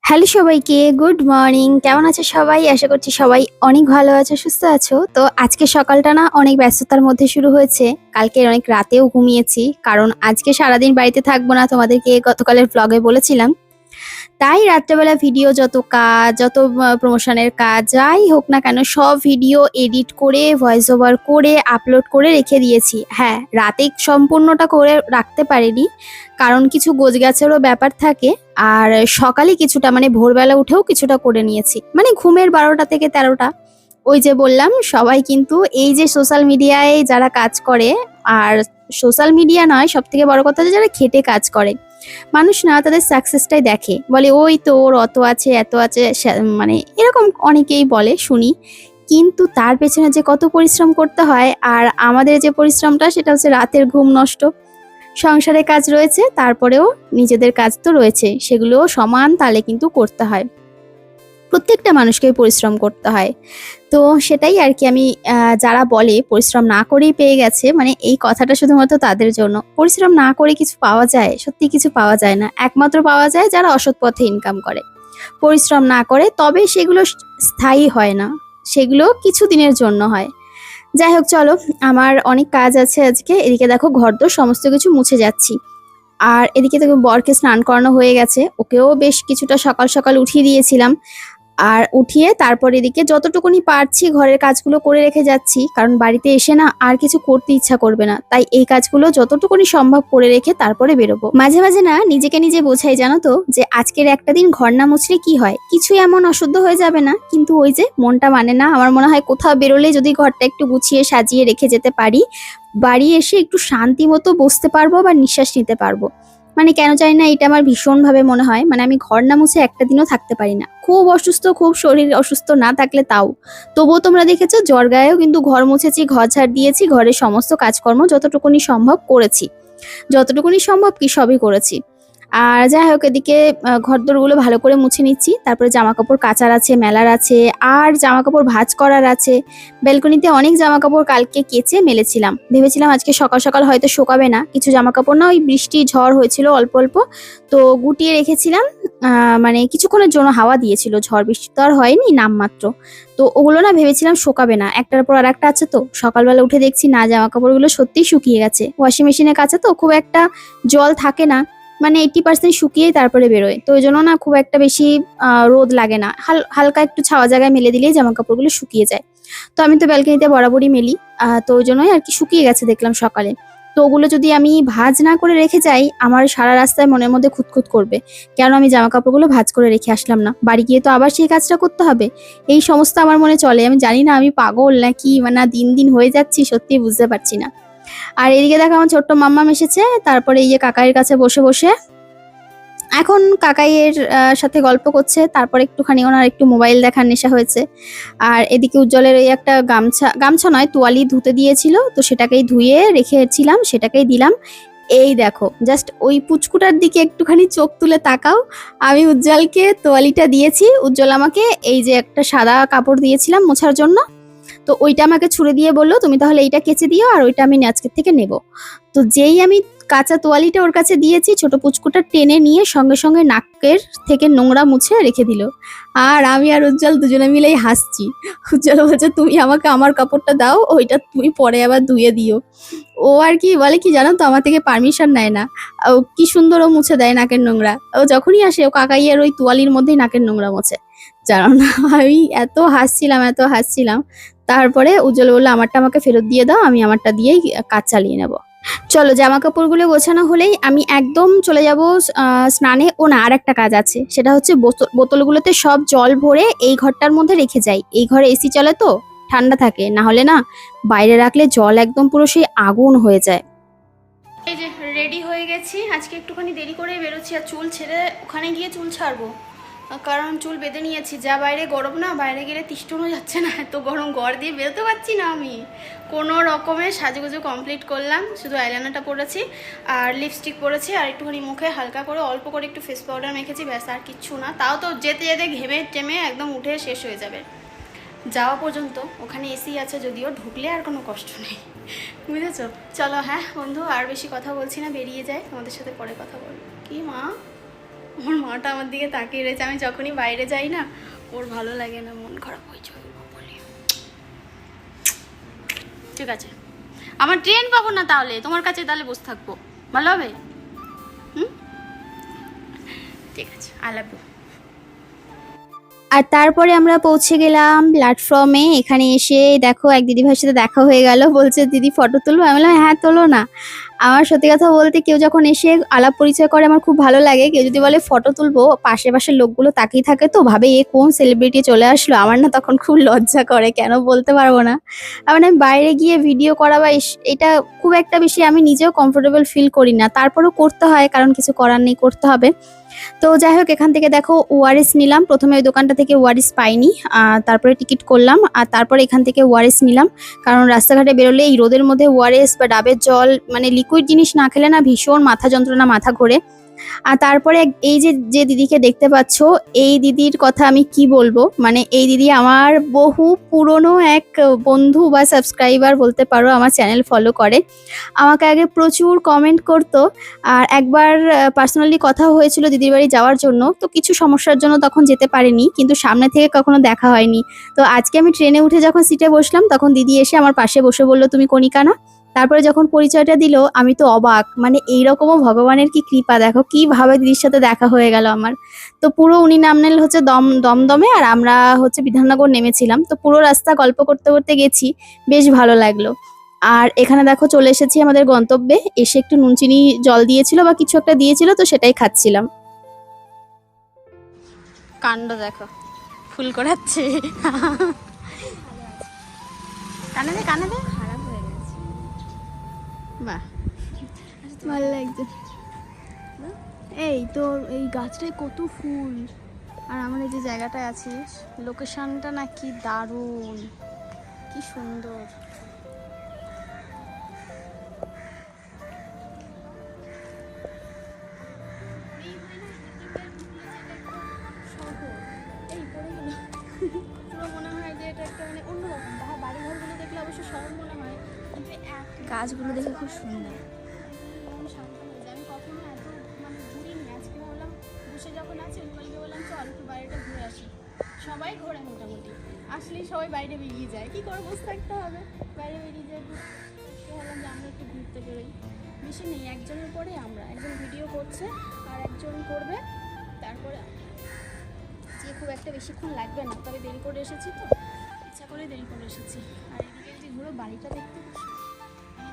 Hello সবাইকে, good morning. কেমন আছো সবাই? আশা করছি সবাই অনেক ভালো আছো, সুস্থ আছো। তো আজকে সকালটা না অনেক ব্যস্ততার মধ্যে শুরু হয়েছে। কালকে অনেক রাতেও ঘুমিয়েছি, কারণ আজকে সারাদিন বাড়িতে থাকবো না, তোমাদেরকে গতকালের ব্লগে বলেছিলাম। তাই রাত্রেবেলা ভিডিও যত কাজ, যত প্রমোশনের কাজ যাই হোক না কেন, সব ভিডিও এডিট করে ভয়েস ওভার করে আপলোড করে রেখে দিয়েছি। হ্যাঁ, রাতে সম্পূর্ণটা করে রাখতে পারিনি, কারণ কিছু গোছগাছেরও ব্যাপার থাকে। আর সকালে কিছুটা মানে ভোরবেলা উঠেও কিছুটা করে নিয়েছি, মানে ঘুমের 12টা থেকে 13টা। ওই যে বললাম, সবাই কিন্তু এই যে সোশ্যাল মিডিয়ায় যারা কাজ করে, আর সোশ্যাল মিডিয়া নয়, সব থেকে বড় কথা যে যারা খেটে কাজ করে, মানুষ না তাদের সাকসেসটাই দেখে, বলে ওই তো ওর অত আছে এত আছে, মানে এরকম অনেকেই বলে শুনি। কিন্তু তার পেছনে যে কত পরিশ্রম করতে হয়, আর আমাদের যে পরিশ্রমটা সেটা হচ্ছে রাতের ঘুম নষ্ট। সংসারে কাজ রয়েছে, তারপরেও নিজেদের কাজ তো রয়েছে, সেগুলোও সমান তালে কিন্তু করতে হয়। প্রত্যেকটা মানুষকেই পরিশ্রম করতে হয়। তো সেটাই আর কি, আমি যারা বলে পরিশ্রম না করেই পেয়ে গেছে, মানে এই কথাটা শুধুমাত্র তাদের জন্য। পরিশ্রম না করে কিছু পাওয়া যায়? সত্যি কিছু পাওয়া যায় না। একমাত্র পাওয়া যায় যারা অসৎ পথে ইনকাম করে, পরিশ্রম না করে। তবে সেগুলো স্থায়ী হয় না, সেগুলো কিছু দিনের জন্য হয়। যাই হোক, চলো, আমার অনেক কাজ আছে আজকে। এদিকে দেখো, ঘরদোর সমস্ত কিছু মুছে যাচ্ছি। আর এদিকে দেখো, বরকে স্নান করানো হয়ে গেছে, ওকেও বেশ কিছুটা সকাল সকাল উঠিয়ে দিয়েছিলাম। আর উঠিয়ে তারপর এদিকে যতটুকুনি পারছি ঘরের কাজগুলো করে রেখে যাচ্ছি, কারণ বাড়িতে এসে না আর কিছু করতে ইচ্ছা করবে না। তাই এই কাজগুলো যতটুকুনি সম্ভব করে রেখে তারপরে বেরোবো। মাঝে মাঝে না নিজেকে নিজে বোঝাই, জানো তো, যে আজকের একটা দিন ঘর না মুছলে কি হয়, কিছুই এমন অশুদ্ধ হয়ে যাবে না, কিন্তু ওই যে মনটা মানে না। আমার মনে হয় কোথাও বেরোলে যদি ঘরটা একটু গুছিয়ে সাজিয়ে রেখে যেতে পারি, বাড়ি এসে একটু শান্তি মতো বসতে পারবো বা নিঃশ্বাস নিতে পারবো। মানে কেন জানি না, এটা আমার ভীষণভাবে মনে হয়। মানে আমি ঘর না মুছে একটা দিনও থাকতে পারি না। খুব অসুস্থ, খুব শরীর অসুস্থ না থাকলে তাও, তবুও তোমরা দেখেছো জ্বর গায়েও কিন্তু ঘর মুছেছি, ঘর ঝাড় দিয়েছি, ঘরের সমস্ত কাজকর্ম যতটুকুনি সম্ভব করেছি। যতটুকুনি সম্ভব কি সবই করেছি। আর যাই হোক, এদিকে ঘরদোরগুলো ভালো করে মুছে নিচ্ছি। তারপরে জামা কাপড় কাচার আছে, মেলার আছে, আর জামা কাপড় ভাঁজ করার আছে। ব্যালকনিতে অনেক জামা কাপড় কালকে কেচে মেলেছিলাম, ভেবেছিলাম আজকে সকাল সকাল হয়তো শোকাবে না। কিছু জামা কাপড় না, ওই বৃষ্টি ঝড় হয়েছিল অল্প অল্প, তো গুটিয়ে রেখেছিলাম। মানে কিছুক্ষণের জন্য হাওয়া দিয়েছিল, ঝড় বৃষ্টি তো আর হয়নি, নামমাত্র। তো ওগুলো না ভেবেছিলাম শোকাবে না, একটার পর আর একটা আছে। তো সকালবেলা উঠে দেখছি না, জামা কাপড়গুলো সত্যিই শুকিয়ে গেছে। ওয়াশিং মেশিনের কাছে তো খুব একটা জল থাকে না, মানে 80% শুকিয়েই তারপরে বেরোয়। তো ওই জন্য না খুব একটা বেশি রোদ লাগে না, হালকা একটু ছাওয়া জায়গায় মেলে দিলেই জামা কাপড়গুলো শুকিয়ে যায়। তো আমি তো ব্যালকনিতে বরাবরই মেলি, তো ওই জন্যই আর কি শুকিয়ে গেছে দেখলাম সকালে। তো ওগুলো যদি আমি ভাঁজ না করে রেখে যাই, আমার সারা রাস্তায় মনের মধ্যে খুঁতখুত করবে, কেন আমি জামা কাপড়গুলো ভাঁজ করে রেখে আসলাম না, বাড়ি গিয়ে তো আবার সেই কাজটা করতে হবে। এই সমস্ত আমার মনে চলে। আমি জানি না আমি পাগল নাকি, মানে দিন দিন হয়ে যাচ্ছি, সত্যি বুঝতে পারছি না। আর এদিকে দেখো, আমার ছোট্ট মাম্মাম এসেছে। তারপরে এই যে কাকাইয়ের কাছে বসে বসে এখন কাকাইয়ের সাথে গল্প করছে। তারপর একটুখানি ওনার একটু মোবাইল দেখার নেশা হয়েছে। আর এদিকে উজ্জ্বলের ওই একটা গামছা, গামছা নয় তোয়ালি ধুতে দিয়েছিল, তো সেটাকেই ধুয়ে রেখেছিলাম, সেটাকেই দিলাম। এই দেখো, জাস্ট ওই পুচকুটার দিকে একটুখানি চোখ তুলে তাকাও। আমি উজ্জ্বলকে তোয়ালিটা দিয়েছি, উজ্জ্বল আমাকে এই যে একটা সাদা কাপড় দিয়েছিলাম মোছার জন্য, তো ওইটা আমাকে ছুড়ে দিয়ে বললো তুমি তাহলে এইটা কেচে দিও, আর ওইটা আমি আজকের থেকে নেব। তো যেই আমি কাঁচা তোয়ালিটা ওর কাছে দিয়েছি, ছোট পুচকুটা টেনে নিয়ে সঙ্গে সঙ্গে নাকের থেকে নোংরা মুছে রেখে দিল। আর আমি আর উজ্জ্বল দুজনে মিলেই হাসছি। উজ্জ্বল বলছে তুমি আমাকে আমার কাপড়টা দাও, ওইটা তুমি পরে আবার ধুয়ে দিও। ও আর কি বলে কি জানো তো, আমার থেকে পারমিশন নেয় না। ও কি সুন্দর ও মুছে দেয় নাকের নোংরা। ও যখনই আসে ও কাকাইয়ের ওই তোয়ালির মধ্যেই নাকের নোংরা মোছে। জানো না, আমি এত হাসছিলাম, এত হাসছিলাম। তারপরে উজ্জ্বল বললো আমারটা আমাকে ফেরত দিয়ে দাও, আমি আমারটা দিয়েই কাজ চালিয়ে নেব। চলো, জামা কাপড়গুলো গোছানো হলেই আমি একদম চলে যাব স্নানে। ও না, আর একটা কাজ আছে, সেটা হচ্ছে বোতলগুলোতে সব জল ভরে এই ঘরটার মধ্যে রেখে যাই। এই ঘরে এসি চলে তো, ঠান্ডা থাকে, না হলে না বাইরে রাখলে জল একদম পুরো সেই আগুন হয়ে যায়। এই যে রেডি হয়ে গেছি, আজকে একটুখানি দেরি করে বেরোচ্ছি। আর চুল ছেড়ে ওখানে গিয়ে চুল ছাড়বো, কারণ চুল বেঁধে নিয়েছি। যা বাইরে গরম না, বাইরে গেলে তিষ্ঠনও যাচ্ছে না, এত গরম ঘর দিয়ে বেরোতে পারছি না। আমি কোনো রকমের সাজুগুজু কমপ্লিট করলাম, শুধু আইলাইনারটা পরেছি আর লিপস্টিক পরেছি, আর একটুখানি মুখে হালকা করে অল্প করে একটু ফেস পাউডার মেখেছি, ব্যাস আর কিচ্ছু না। তাও তো যেতে যেতে ঘেমে টেমে একদম উঠে শেষ হয়ে যাবে যাওয়া পর্যন্ত। ওখানে এসি আছে যদিও, ঢুকলে আর কোনো কষ্ট নেই, বুঝেছো? চলো হ্যাঁ বন্ধু, আর বেশি কথা বলছি না, বেরিয়ে যায়, তোমাদের সাথে পরে কথা বলবো। কি মা? আমার মাটা আমার দিকে তাকিয়ে রয়েছে, আমি যখনই বাইরে যাই না ওর ভালো লাগে না, মন খারাপ হয়ে যায় বলি। ঠিক আছে, আমার ট্রেন পাবো না তাহলে তোমার কাছে তাহলে বসে থাকবো, ভালো হবে? হুম, ঠিক আছে, আই লাভ ইউ। আর তারপরে আমরা পৌঁছে গেলাম প্ল্যাটফর্মে। এখানে এসে দেখো এক দিদিভাইয়ের সাথে দেখা হয়ে গেল, বলছে দিদি ফটো তুলবো, আমি বললাম হ্যাঁ তোলো না। আমার সত্যি কথা বলতে কেউ যখন এসে আলাপ পরিচয় করে আমার খুব ভালো লাগে। কেউ যদি বলে ফটো তুলবো, পাশে পাশের লোকগুলো তাকিয়ে থাকে তো ভাবে এ কোন সেলিব্রিটি চলে আসলো, আমার না তখন খুব লজ্জা করে, কেন বলতে পারবো না। আমি বাইরে গিয়ে ভিডিও করা বা এটা খুব একটা বেশি আমি নিজেও কমফোর্টেবল ফিল করি না, তারপরেও করতে হয় কারণ কিছু করার নেই, করতে হবে। তো যাই হোক, এখান থেকে দেখো ওআরএস নিলাম। প্রথমে ওই দোকানটা থেকে ওআরএস পাইনি, তারপরে টিকিট করলাম, আর তারপরে এখান থেকে ওআরএস নিলাম। কারণ রাস্তাঘাটে বেরোলে এই রোদের মধ্যে ওআরএস বা ডাবের জল মানে লিকুইড জিনিস না খেলে না ভীষণ মাথা যন্ত্রণা, মাথা ঘোরে। আর তারপরে এই যে যে দিদিকে দেখতে পাচ্ছ, এই দিদির কথা আমি কি বলবো, মানে এই দিদি আমার বহু পুরনো এক বন্ধু বা সাবস্ক্রাইবার বলতে পারো, আমার চ্যানেল ফলো করে। আমাকে আগে প্রচুর কমেন্ট করতো, আর একবার পার্সোনালি কথা হয়েছিল দিদির বাড়ি যাওয়ার জন্য, তো কিছু সমস্যার জন্য তখন যেতে পারিনি, কিন্তু সামনে থেকে কখনো দেখা হয়নি। তো আজকে আমি ট্রেনে উঠে যখন সিটে বসলাম তখন দিদি এসে আমার পাশে বসে বললো তুমি কণিকা না। তারপরে যখন পরিচয়টা দিল আমি তো অবাক, মানে এইরকমও ভগবানের কি কৃপা, দেখো কিভাবে দিদির সাথে দেখা হয়ে গেল আমার। তো পুরো উনি নামলেন হচ্ছে দমদমে, আর আমরা হচ্ছে বিধাননগর নেমেছিলাম। তো পুরো রাস্তা গল্প করতে করতে গেছি, বেশ ভালো লাগলো। আর এখানে দেখো চলে এসেছি আমাদের গন্তব্যে। এসে একটু নুন চিনি জল দিয়েছিল বা কিছু একটা দিয়েছিল, তো সেটাই খাচ্ছিলাম। কাণ্ড দেখো, ফুল করাচ্ছে। কানে দে, কানে দে, খারাপ হয়ে গেছে। বাহ, ভালো লাগছে। এই তোর এই গাছটায় কত ফুল, আর আমরা এই যে জায়গাটায় আছি, লোকেশনটা না কি দারুণ, কি সুন্দর। পুরো মনে হয় যে এটা একটা মানে অন্যরকম, বাড়িঘরগুলো দেখলে অবশ্য শহর মনে হয়, কিন্তু গাছগুলো দেখে খুব সুন্দর। শান্ত হয়ে যায়, আমি কখনো এত মানে ঘুরিনি, আজকে ভাবলাম বসে যখন আছি উৎপলকে বললাম চল একটু বাইরেটা ঘুরে আসি। সবাই ঘোরে মোটামুটি, আসলেই সবাই বাইরে বেরিয়ে যায়, কি করে বসে থাকতে হবে, বাইরে বেরিয়ে যায়। ভাবলাম যে আমরা একটু ঘুরতে বেরোই, বেশি নেই, একজনের পরে আমরা, একজন ভিডিও করছে আর একজন করবে, তারপরে যে খুব একটা বেশিক্ষণ লাগবে না, তবে দেরি করে এসেছি তো, ইচ্ছা করে দেরি করে এসেছি। আর এদিকে যে ঘুরো বাড়িটা দেখতে,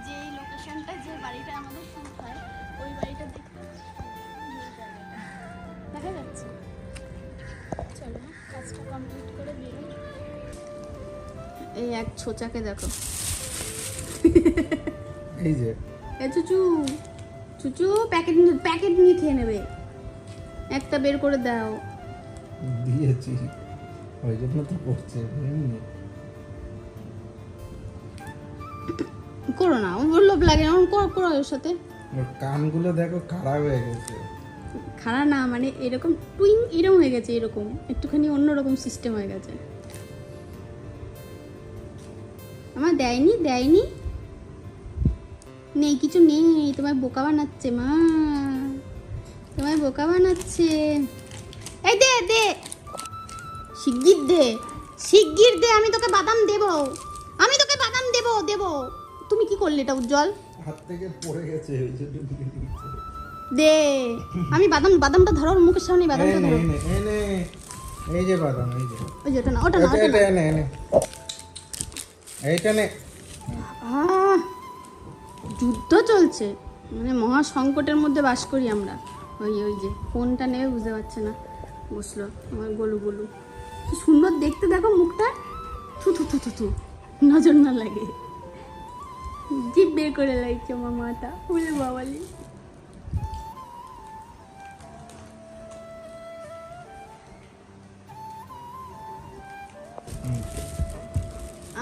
যে এই লোকেশনটা, যে বাড়িটা আমাদের শুট হয় ওই বাড়িটা দেখতে দেখা যাচ্ছে। চলো কাজটা কমপ্লিট করে বেরোই। এই এক ছোচাকে দেখো, এই যে চুচু চুচু প্যাকেট প্যাকেট নিয়ে খেয়ে নেবে, একটা বের করে দাও। দিয়েছি ওই জন্য তো করছে। করো না, ওর লোভ লাগে না, করো ওর সাথে। ওর কানগুলো দেখো খারাপ হয়ে গেছে। খারাপ না মানে এরকম টুইং এরকম হয়ে গেছে, এরকম একটুখানি অন্যরকম সিস্টেম হয়ে গেছে। আমার দেয়নি দেয়নি নেই, কিছু নেই, তোমায় বোকা বানাচ্ছে মা, তোমায় বোকা বানাচ্ছে। এই দে দে, শিগগির দে, শিগগির দে, আমি তোকে বাদাম দেব, আমি তোকে বাদাম দেব দেব। তুমি কি করলে এটা উজ্জ্বল? হাত থেকে পড়ে গেছে ওই জন্য দিয়ে দিয়েছে। দে, আমি বাদামটা ধরো, মুখের সামনে বাদামটা ধরো। এই যে বাদাম, এই যে ওই যে ওটা না, ওটা না, এটা এনে এইটা নে। যুদ্ধ চলছে, মানে মহা সংকটের মধ্যে বাস করি আমরা। ওই ওই যে কোনটা নেবে বুঝতে পারছে না, বসলো আমার গোলু গোলু। কি সুন্দর দেখতে দেখো মুখটা, থু থু থু থু থু, নজর না লাগে, জিভ বের করে লাগছে আমার মাটা, বলে বাবালি।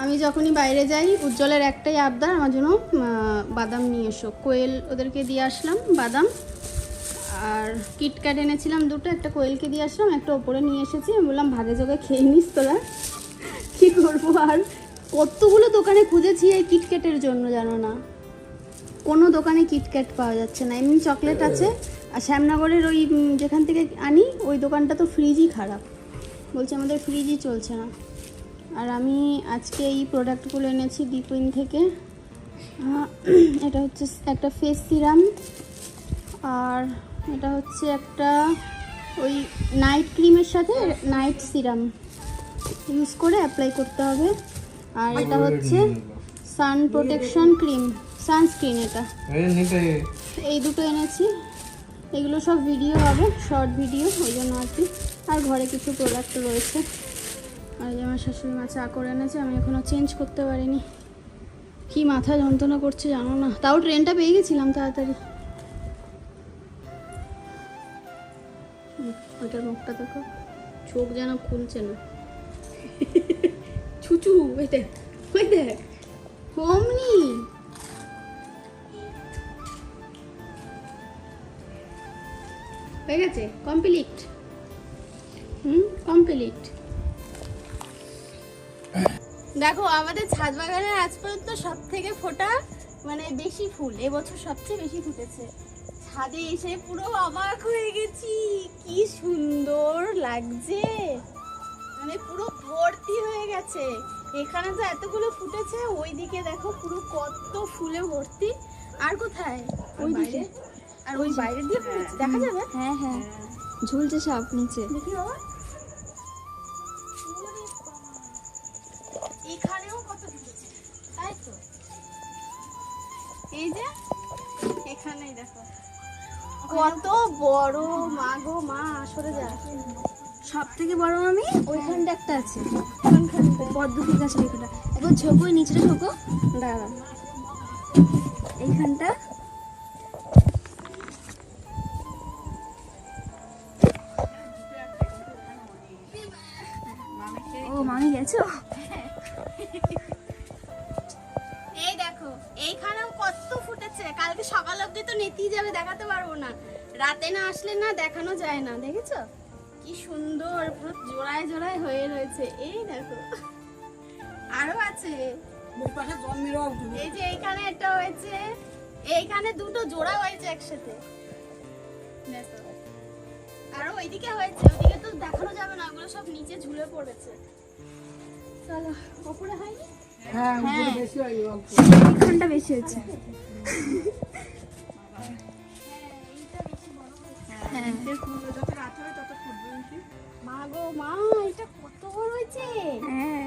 আমি যখনই বাইরে যাই উজ্জ্বলের একটাই আবদার, আমার জন্য বাদাম নিয়ে এসো। কোয়েল ওদেরকে দিয়ে আসলাম বাদাম, আর কিটক্যাট এনেছিলাম দুটো, একটা কোয়েলকে দিয়ে আসলাম, একটা ওপরে নিয়ে এসেছি। আমি বললাম ভাগে যোগে খেয়ে নিস তোরা, কী করবো। আর কতগুলো দোকানে খুঁজেছি এই কিটক্যাটের জন্য, জানো না কোনো দোকানে কিটক্যাট পাওয়া যাচ্ছে না। এমনি চকলেট আছে, আর শ্যামনগরের ওই যেখান থেকে আনি ওই দোকানটা তো ফ্রিজই খারাপ, বলছে আমাদের ফ্রিজই চলছে না। আর আমি আজকে এই প্রোডাক্টগুলো এনেছি ডিপিন থেকে। এটা হচ্ছে একটা ফেস সিরাম, আর এটা হচ্ছে একটা ওই নাইট ক্রিমের সাথে নাইট সিরাম ইউজ করে অ্যাপ্লাই করতে হবে। আর এটা হচ্ছে সান প্রোটেকশন ক্রিম, সানস্ক্রিন। এটা এই দুটো এনেছি, এগুলো সব ভিডিও হবে, শর্ট ভিডিও, ওই জন্য আর কি। আর ঘরে কিছু প্রোডাক্ট রয়েছে। আর যে আমার শাশুড়ি মা চা করে এনেছে, আমি এখনও চেঞ্জ করতে পারিনি। কি মাথা যন্ত্রণা করছে জানো না, তাও ট্রেনটা পেয়ে গেছিলাম তাড়াতাড়ি। ওইটার মুখটা দেখো, চোখ যেন খুলছে না। ছুচু ওই দেখ, ওই দেখ অমনি। হয়ে গেছে কমপ্লিট। কমপ্লিট। দেখো আমাদের ছাদ বাগানের আজ পর্যন্ত সব থেকে ফোটা মানে বেশি ফুল এবছর সবচেয়ে বেশি ফুটেছে। ছাদে এসে পুরো অবাক হয়ে গেছি, কি সুন্দর লাগছে, মানে পুরো ভর্তি হয়ে গেছে। এখানে তো এতগুলো ফুটেছে, ওইদিকে দেখো পুরো কত ফুলে ভর্তি। আর কোথায়? ওইদিকে। আর ওই বাইরে দিয়ে ফুটেছে, দেখা যাবে। হ্যাঁ হ্যাঁ, ঝুলছে সব নিচে। দেখি বাবা, এখানেও কত ফুটেছে, তাই তো। এই যে এখানেই দেখো কত বড়। মা গো মা, সরে যা। সব থেকে বড় আমি ওইখানটা একটা আছে, পদ্মফুল গাছ ওইখানটা। একবার ছোকো, নিচে ছোকো, দাঁড়া এইখানটা। ও মামি গেছো? এই দেখো এইখানেও কত ফুটেছে। কালকে সকাল অবধি তো নেতেই যাবে, দেখাতে পারবো না। রাতে না আসলে না দেখানো যায় না। দেখেছো কি সুন্দর, পুরো জোড়ায় জোড়ায় হয়ে রয়েছে। এই দেখো আরো আছে। এই যে এইখানে একটা হয়েছে, এইখানে দুটো জোড়া হয়েছে একসাথে। দেখো আরো ওইদিকে হয়েছে, ওইদিকে তো দেখানো যাবে না, ওগুলো সব নিচে ঝুলে পড়েছে। চলো ওপরে হয়নি? হ্যাঁ এখানটা বেশি হয়েছে। মা গো মা, এটা কত বড় হয়েছে। হ্যাঁ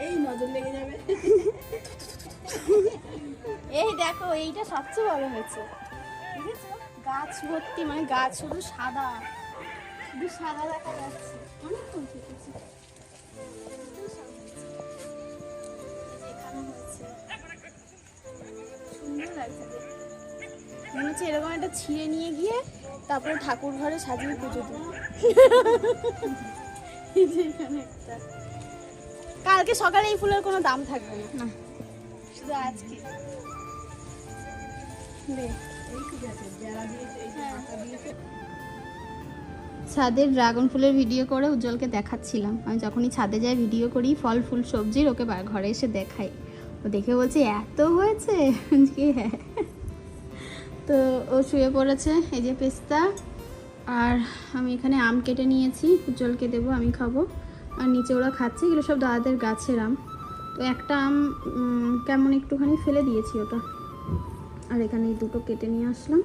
এই নজর লেগে যাবে। এই দেখো এইটা সবচেয়ে বড় হয়েছে, দেখেছো? গাছ ভর্তি, মানে গাছ শুধু সাদা, শুধু সাদা দেখা যাচ্ছে। অনেক ফুল ফুটেছে। সুন্দর লাগছে, মনে হচ্ছে এরকম একটা ছিঁড়ে নিয়ে গিয়ে তারপরে ঠাকুর ঘরে সাজিয়ে পুজো দেবো। কালকে সকালে এই ফুলের কোনো দাম থাকবে না, শুধু আজকে। ছাদের ড্রাগন ফুলের ভিডিও করে উজ্জ্বলকে দেখাচ্ছিলাম। আমি যখনই ছাদে যাই ভিডিও করি ফল ফুল সবজির, ওকে ঘরে এসে দেখাই। ও দেখে বলছে এত হয়েছে কি। হ্যাঁ, তো ও শুয়ে পড়েছে। এই যে পেস্তা, আর আমি এখানে আম কেটে নিয়েছি, উজ্জ্বলকে দেবো, আমি খাবো। আর নিচে ওরা খাচ্ছে, এগুলো সব দাদাদের গাছের আম। তো একটা আম কেমন একটুখানি ফেলে দিয়েছি ওটা। আর এখানে এই দুটো কেটে নিয়ে আসলাম।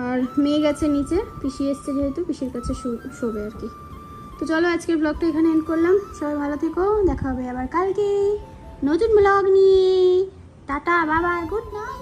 আর মেয়ে গেছে নিচে, পিসি এসছে যেহেতু, পিসির কাছে শোবে আর কি। তো চলো আজকের ব্লগটা এখানে এন্ড করলাম। সবাই ভালো থেকো, দেখা হবে আবার কালকে নতুন ব্লগ নিয়ে। টাটা বাবা, গুড নাইট।